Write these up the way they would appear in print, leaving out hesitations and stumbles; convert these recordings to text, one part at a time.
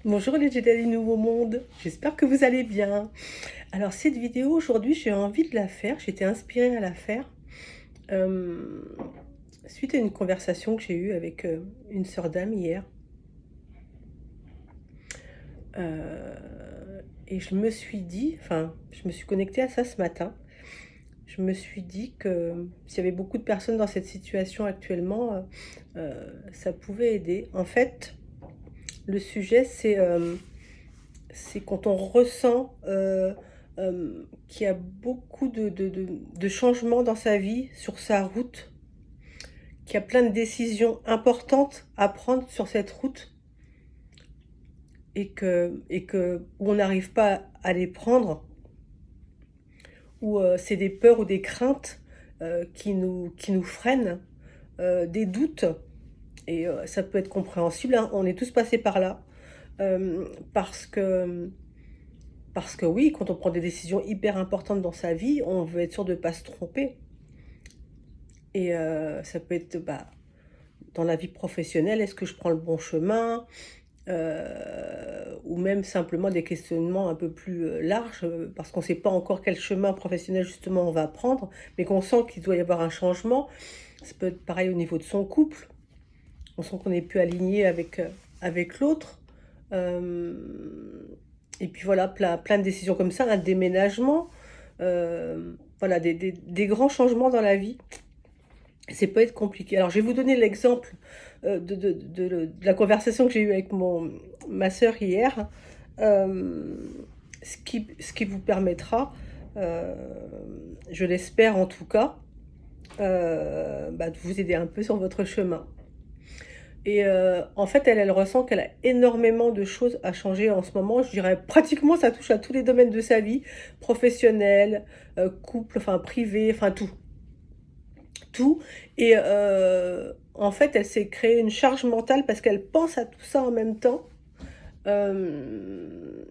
Bonjour les Jedi du Nouveau Monde, j'espère que vous allez bien. Alors cette vidéo aujourd'hui j'ai envie de la faire, j'étais inspirée à la faire euh, suite à une conversation que j'ai eue avec une sœur d'âme hier. Et je me suis dit, enfin je me suis connectée à ça ce matin, je me suis dit que s'il y avait beaucoup de personnes dans cette situation actuellement, ça pouvait aider. En fait, le sujet c'est quand on ressent qu'il y a beaucoup de changements dans sa vie, sur sa route, qu'il y a plein de décisions importantes à prendre sur cette route et que où on n'arrive pas à les prendre, où c'est des peurs ou des craintes qui nous freinent, des doutes, et ça peut être compréhensible, hein, on est tous passés par là, euh, parce que Parce que oui, quand on prend des décisions hyper importantes dans sa vie, on veut être sûr de ne pas se tromper. Et ça peut être dans la vie professionnelle, est-ce que je prends le bon chemin? Ou même simplement des questionnements un peu plus larges, parce qu'on ne sait pas encore quel chemin professionnel justement on va prendre, mais qu'on sent qu'il doit y avoir un changement. Ça peut être pareil au niveau de son couple. On sent qu'on n'est plus aligné avec l'autre. Et puis voilà, plein de décisions comme ça, un déménagement, voilà, des grands changements dans la vie. C'est peut être compliqué. Alors, je vais vous donner l'exemple de la conversation que j'ai eue avec ma sœur hier, euh, ce qui vous permettra, euh, je l'espère en tout cas, de vous aider un peu sur votre chemin. Et en fait, elle ressent qu'elle a énormément de choses à changer en ce moment. Je dirais pratiquement, ça touche à tous les domaines de sa vie, professionnel, couple, enfin privé, enfin tout. Tout. Et en fait, elle s'est créée une charge mentale parce qu'elle pense à tout ça en même temps. Euh,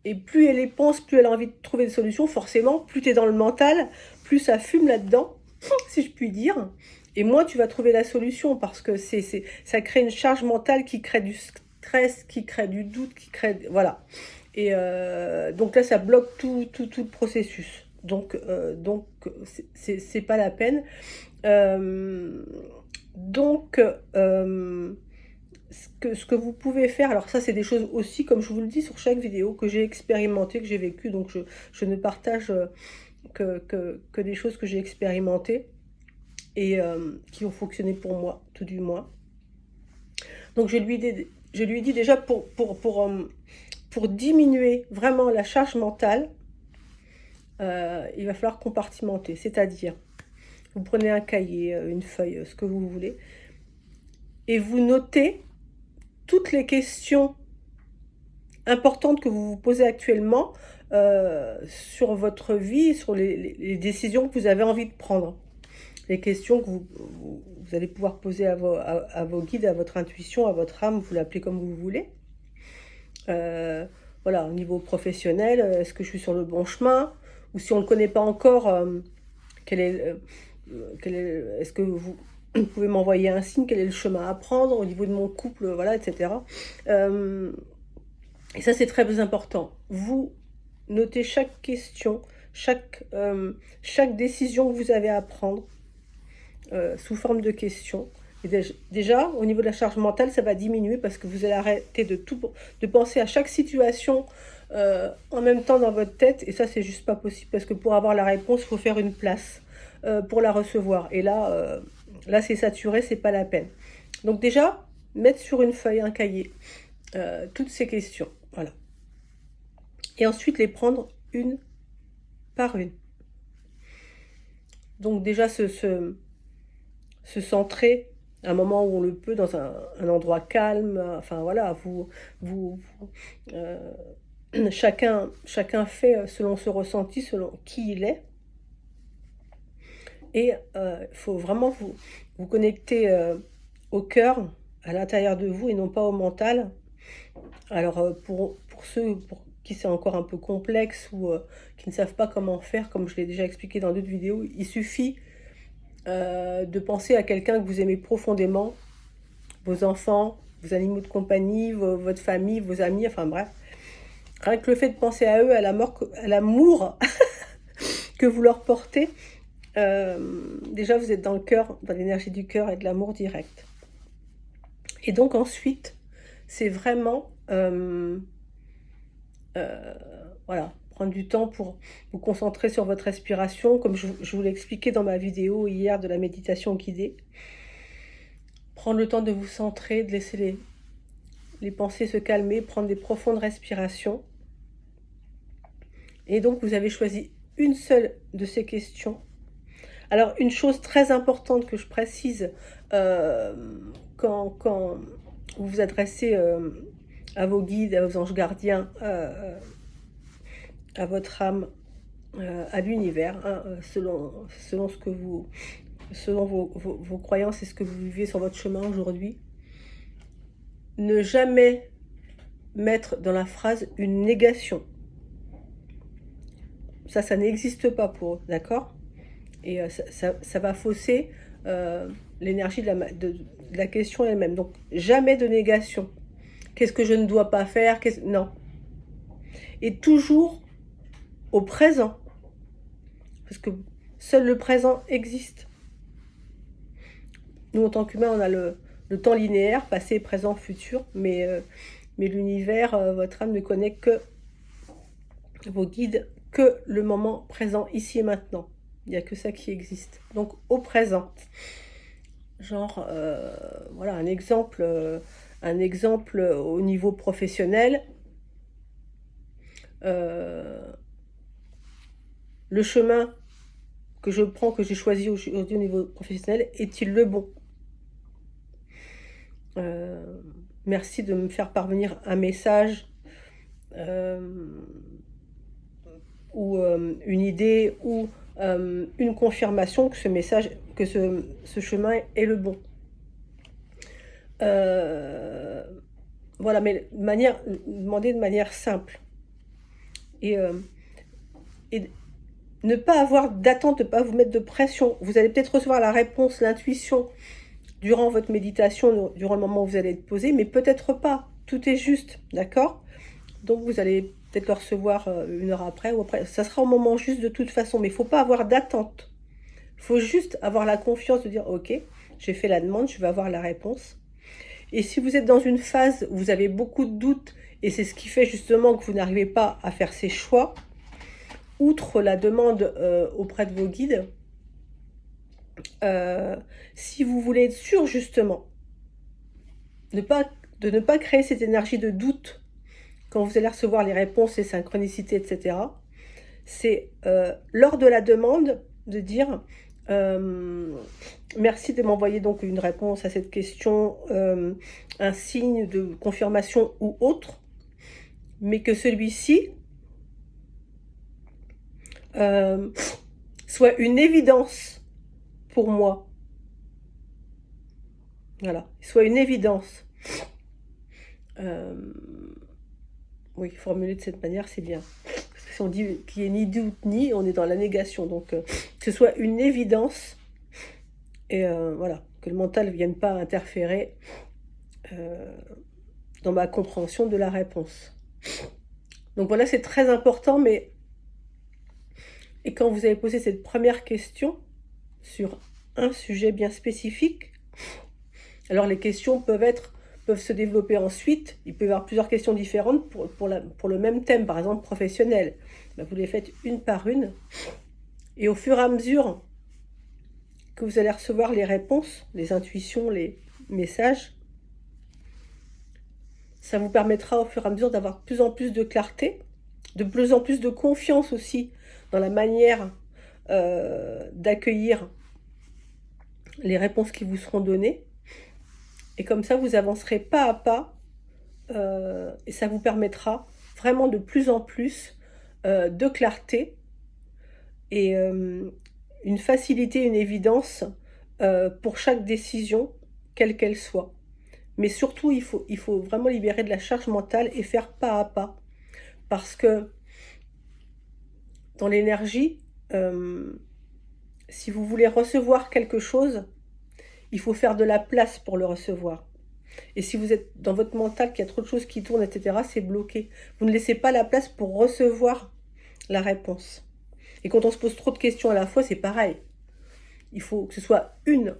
et plus elle y pense, plus elle a envie de trouver des solutions. Forcément, plus tu es dans le mental, plus ça fume là-dedans, si je puis dire. Et moins tu vas trouver la solution parce que ça crée une charge mentale qui crée du stress, qui crée du doute, qui crée. Voilà. Et donc là, ça bloque tout le processus. Donc c'est pas la peine. Euh, donc, ce que vous pouvez faire, alors ça c'est des choses aussi, comme je vous le dis sur chaque vidéo, que j'ai expérimenté, que j'ai vécu, donc je ne partage que des choses que j'ai expérimentées et qui ont fonctionné pour moi, tout du moins. Donc je lui ai dit déjà pour diminuer vraiment la charge mentale, il va falloir compartimenter, c'est-à-dire vous prenez un cahier, une feuille, ce que vous voulez, et vous notez toutes les questions importantes que vous vous posez actuellement sur votre vie, sur les décisions que vous avez envie de prendre. Les questions que vous allez pouvoir poser à vos guides, à votre intuition, à votre âme, vous l'appelez comme vous voulez. Voilà, au niveau professionnel, est-ce que je suis sur le bon chemin? Ou si on ne le connaît pas encore, quel est, est-ce que vous pouvez m'envoyer un signe? Quel est le chemin à prendre au niveau de mon couple? Voilà, etc. Et ça, c'est très important. Vous notez chaque question, chaque décision que vous avez à prendre sous forme de questions. Et déjà, au niveau de la charge mentale, ça va diminuer parce que vous allez arrêter de penser à chaque situation en même temps dans votre tête. Et ça, c'est juste pas possible parce que pour avoir la réponse, il faut faire une place pour la recevoir. Et là c'est saturé, c'est pas la peine. Donc déjà, mettre sur une feuille, un cahier, toutes ces questions. Voilà. Et ensuite les prendre une par une. Donc déjà se centrer un moment où on le peut dans un endroit calme, enfin voilà, euh, chacun fait selon ce ressenti, selon qui il est, et il faut vraiment vous connecter au cœur, à l'intérieur de vous et non pas au mental. Alors pour ceux pour qui c'est encore un peu complexe ou qui ne savent pas comment faire, comme je l'ai déjà expliqué dans d'autres vidéos, il suffit de penser à quelqu'un que vous aimez profondément, vos enfants, vos animaux de compagnie, votre famille, vos amis, enfin bref. Rien que le fait de penser à eux, à l'amour que vous leur portez, déjà vous êtes dans le cœur, dans l'énergie du cœur et de l'amour direct. Et donc ensuite, c'est vraiment voilà, prendre du temps pour vous concentrer sur votre respiration, comme je vous l'ai expliqué dans ma vidéo hier de la méditation guidée. Prendre le temps de vous centrer, de laisser les pensées se calmer, prendre des profondes respirations. Et donc vous avez choisi une seule de ces questions. Alors une chose très importante que je précise quand vous vous adressez à vos guides, à vos anges gardiens, à votre âme, à l'univers, hein, selon ce que selon vos croyances et ce que vous vivez sur votre chemin aujourd'hui. Ne jamais mettre dans la phrase une négation. Ça n'existe pas pour eux, d'accord? Et ça va fausser l'énergie de la question elle-même. Donc, jamais de négation. Qu'est-ce que je ne dois pas faire? Non. Et toujours au présent. Parce que seul le présent existe. Nous, en tant qu'humains, on a le temps linéaire, passé, présent, futur, mais l'univers, votre âme ne connaît que vos guides, que le moment présent, ici et maintenant. Il n'y a que ça qui existe. Donc, au présent. Genre, voilà, un exemple au niveau professionnel. Le chemin que je prends, que j'ai choisi aujourd'hui au niveau professionnel, est-il le bon? Merci de me faire parvenir un message ou une idée ou une confirmation que ce message, que ce chemin est le bon. Voilà, mais demander de manière simple. Et ne pas avoir d'attente, ne pas vous mettre de pression. Vous allez peut-être recevoir la réponse, l'intuition durant votre méditation, durant le moment où vous allez être posé, mais peut-être pas. Tout est juste, d'accord? Donc vous allez peut-être le recevoir une heure après ou après. Ça sera au moment juste de toute façon, mais il ne faut pas avoir d'attente. Il faut juste avoir la confiance de dire, ok, j'ai fait la demande, je vais avoir la réponse. Et si vous êtes dans une phase où vous avez beaucoup de doutes, et c'est ce qui fait justement que vous n'arrivez pas à faire ces choix, outre la demande auprès de vos guides, si vous voulez être sûr justement de ne pas créer cette énergie de doute quand vous allez recevoir les réponses, les synchronicités, etc., c'est lors de la demande de dire merci de m'envoyer donc une réponse à cette question, un signe de confirmation ou autre, mais que celui-ci soit une évidence pour moi. Voilà, soit une évidence. Oui, formuler de cette manière, c'est bien. Parce que si on dit qu'il n'y ait ni doute ni, on est dans la négation. Donc, que ce soit une évidence, et voilà, que le mental ne vienne pas interférer dans ma compréhension de la réponse. Donc voilà, c'est très important, mais... Et quand vous avez posé cette première question sur un sujet bien spécifique, alors les questions peuvent se développer ensuite. Il peut y avoir plusieurs questions différentes pour le même thème, par exemple professionnel. Ben, vous les faites une par une. Et au fur et à mesure que vous allez recevoir les réponses, les intuitions, les messages, ça vous permettra au fur et à mesure d'avoir de plus en plus de clarté, de plus en plus de confiance aussi dans la manière d'accueillir les réponses qui vous seront données. Et comme ça, vous avancerez pas à pas et ça vous permettra vraiment de plus en plus de clarté et une facilité, une évidence pour chaque décision, quelle qu'elle soit. Mais surtout, il faut vraiment libérer de la charge mentale et faire pas à pas. Parce que dans l'énergie, si vous voulez recevoir quelque chose, il faut faire de la place pour le recevoir. Et si vous êtes dans votre mental, qu'il y a trop de choses qui tournent, etc., c'est bloqué. Vous ne laissez pas la place pour recevoir la réponse. Et quand on se pose trop de questions à la fois, c'est pareil. Il faut que ce soit une,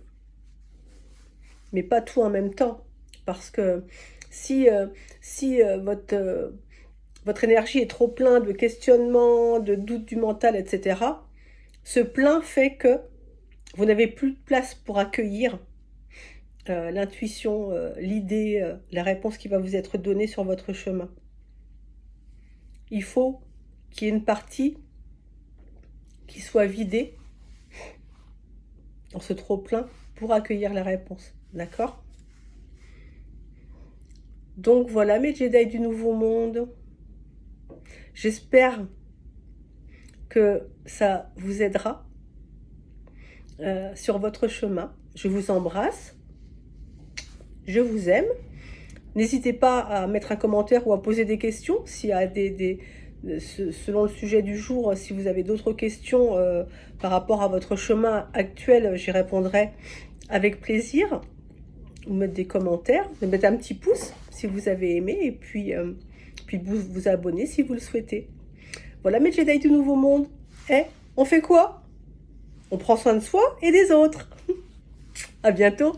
mais pas tout en même temps. Parce que si votre énergie est trop pleine de questionnements, de doutes du mental, etc., ce plein fait que vous n'avez plus de place pour accueillir l'intuition, l'idée, la réponse qui va vous être donnée sur votre chemin. Il faut qu'il y ait une partie qui soit vidée dans ce trop-plein pour accueillir la réponse. D'accord? Donc voilà mes Jedi du Nouveau Monde. J'espère que ça vous aidera sur votre chemin. Je vous embrasse. Je vous aime. N'hésitez pas à mettre un commentaire ou à poser des questions s'il y a selon le sujet du jour, si vous avez d'autres questions par rapport à votre chemin actuel, j'y répondrai avec plaisir. Vous mettre des commentaires, vous mettre un petit pouce si vous avez aimé et puis vous abonner si vous le souhaitez. Voilà mes Jedi du Nouveau Monde. On fait quoi? On prend soin de soi et des autres. À bientôt.